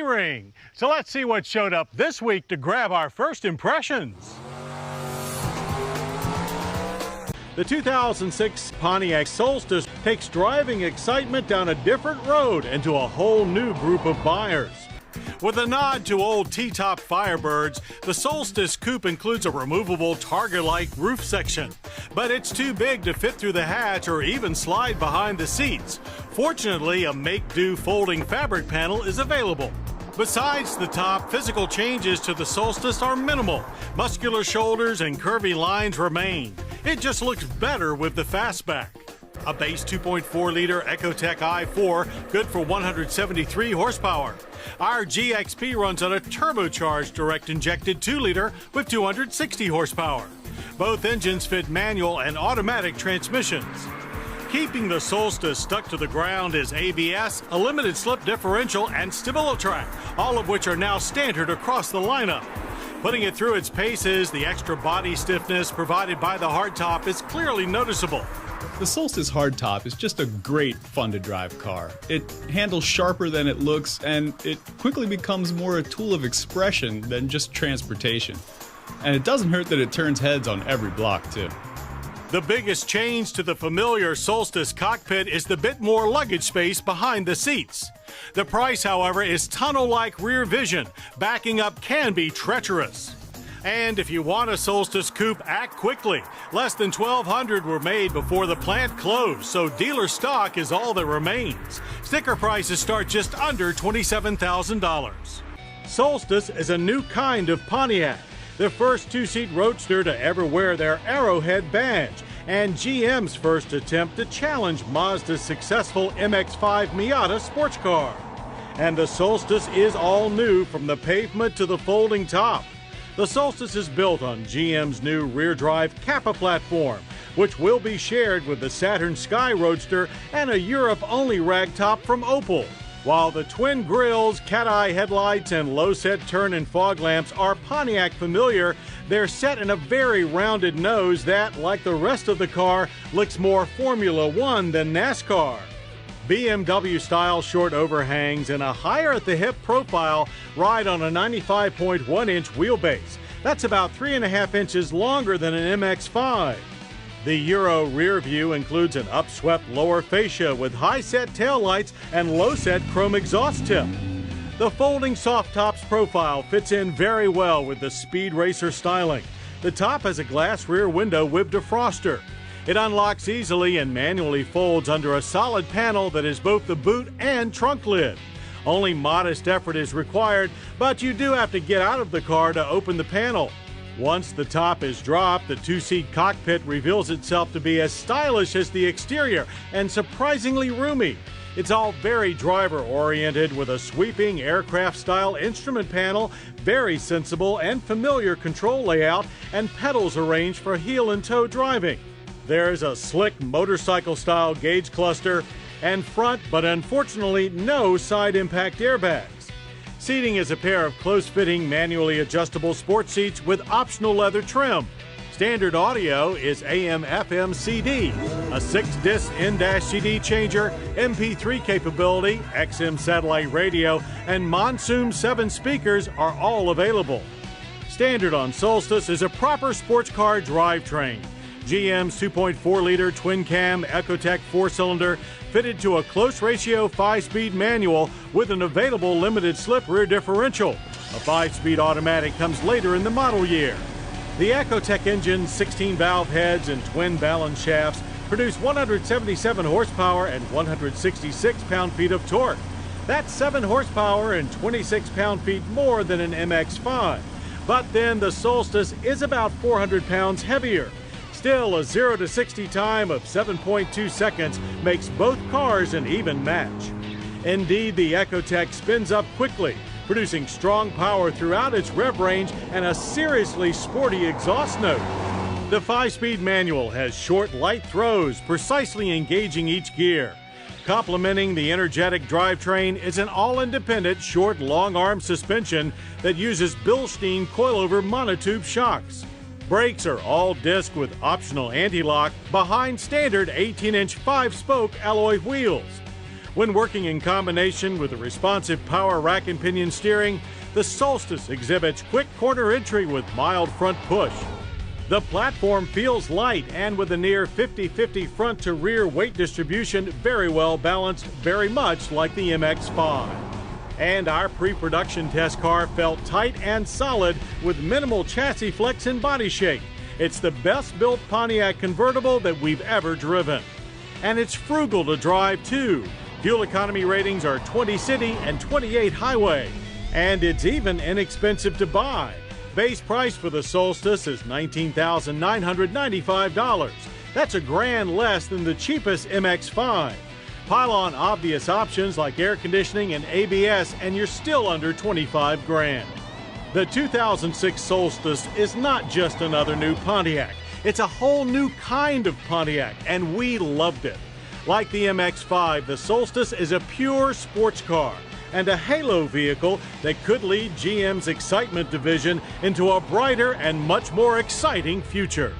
ring. So let's see what showed up this week to grab our first impressions. The 2006 Pontiac Solstice takes driving excitement down a different road and to a whole new group of buyers. With a nod to old T-top Firebirds, the Solstice coupe includes a removable Targa-like roof section. But it's too big to fit through the hatch or even slide behind the seats. Fortunately, a make-do folding fabric panel is available. Besides the top, physical changes to the Solstice are minimal. Muscular shoulders and curvy lines remain. It just looks better with the fastback. A base 2.4-liter Ecotec i4, good for 173 horsepower. Our GXP runs on a turbocharged direct-injected 2-liter with 260 horsepower. Both engines fit manual and automatic transmissions. Keeping the Solstice stuck to the ground is ABS, a limited slip differential, and StabiliTrak, all of which are now standard across the lineup. Putting it through its paces, the extra body stiffness provided by the hardtop is clearly noticeable. The Solstice hardtop is just a great fun-to-drive car. It handles sharper than it looks, and it quickly becomes more a tool of expression than just transportation. And it doesn't hurt that it turns heads on every block, too. The biggest change to the familiar Solstice cockpit is the bit more luggage space behind the seats. The price, however, is tunnel-like rear vision. Backing up can be treacherous. And if you want a Solstice coupe, act quickly. Less than 1,200 were made before the plant closed, so dealer stock is all that remains. Sticker prices start just under $27,000. Solstice is a new kind of Pontiac, the first two-seat roadster to ever wear their Arrowhead badge, and GM's first attempt to challenge Mazda's successful MX-5 Miata sports car. And the Solstice is all new from the pavement to the folding top. The Solstice is built on GM's new rear-drive Kappa platform, which will be shared with the Saturn Sky Roadster and a Europe-only ragtop from Opel. While the twin grills, cat-eye headlights, and low-set turn and fog lamps are Pontiac familiar, they're set in a very rounded nose that, like the rest of the car, looks more Formula One than NASCAR. BMW-style short overhangs and a higher-at-the-hip profile ride on a 95.1-inch wheelbase. That's about 3.5 inches longer than an MX-5. The Euro rear view includes an upswept lower fascia with high-set taillights and low-set chrome exhaust tip. The folding soft tops profile fits in very well with the Speed Racer styling. The top has a glass rear window with defroster. It unlocks easily and manually folds under a solid panel that is both the boot and trunk lid. Only modest effort is required, but you do have to get out of the car to open the panel. Once the top is dropped, the two-seat cockpit reveals itself to be as stylish as the exterior and surprisingly roomy. It's all very driver-oriented with a sweeping aircraft-style instrument panel, very sensible and familiar control layout, and pedals arranged for heel and toe driving. There's a slick motorcycle-style gauge cluster and front, but unfortunately no side impact airbags. Seating is a pair of close-fitting, manually adjustable sports seats with optional leather trim. Standard audio is AM/FM CD, a 6-disc in-CD changer, MP3 capability, XM satellite radio, and Monsoon 7 speakers are all available. Standard on Solstice is a proper sports car drivetrain. GM's 2.4-liter twin-cam Ecotec 4-cylinder fitted to a close-ratio 5-speed manual with an available limited-slip rear differential. A 5-speed automatic comes later in the model year. The Ecotec engine's 16-valve heads and twin balance shafts produce 177 horsepower and 166 pound-feet of torque. That's 7 horsepower and 26 pound-feet more than an MX-5. But then the Solstice is about 400 pounds heavier. Still, a 0 to 60 time of 7.2 seconds makes both cars an even match. Indeed, the Ecotec spins up quickly, producing strong power throughout its rev range and a seriously sporty exhaust note. The 5-speed manual has short, light throws, precisely engaging each gear. Complementing the energetic drivetrain is an all-independent, short, long-arm suspension that uses Bilstein coilover monotube shocks. Brakes are all disc with optional anti-lock behind standard 18-inch 5-spoke alloy wheels. When working in combination with the responsive power rack and pinion steering, the Solstice exhibits quick corner entry with mild front push. The platform feels light and with a near 50-50 front to rear weight distribution, very well balanced, very much like the MX-5. And our pre-production test car felt tight and solid with minimal chassis flex and body shake. It's the best built Pontiac convertible that we've ever driven. And it's frugal to drive too. Fuel economy ratings are 20 city and 28 highway. And it's even inexpensive to buy. Base price for the Solstice is $19,995. That's $1,000 less than the cheapest MX-5. Pile on obvious options like air conditioning and ABS and you're still under $25,000. The 2006 Solstice is not just another new Pontiac. It's a whole new kind of Pontiac, and we loved it. Like the MX-5, the Solstice is a pure sports car and a halo vehicle that could lead GM's excitement division into a brighter and much more exciting future.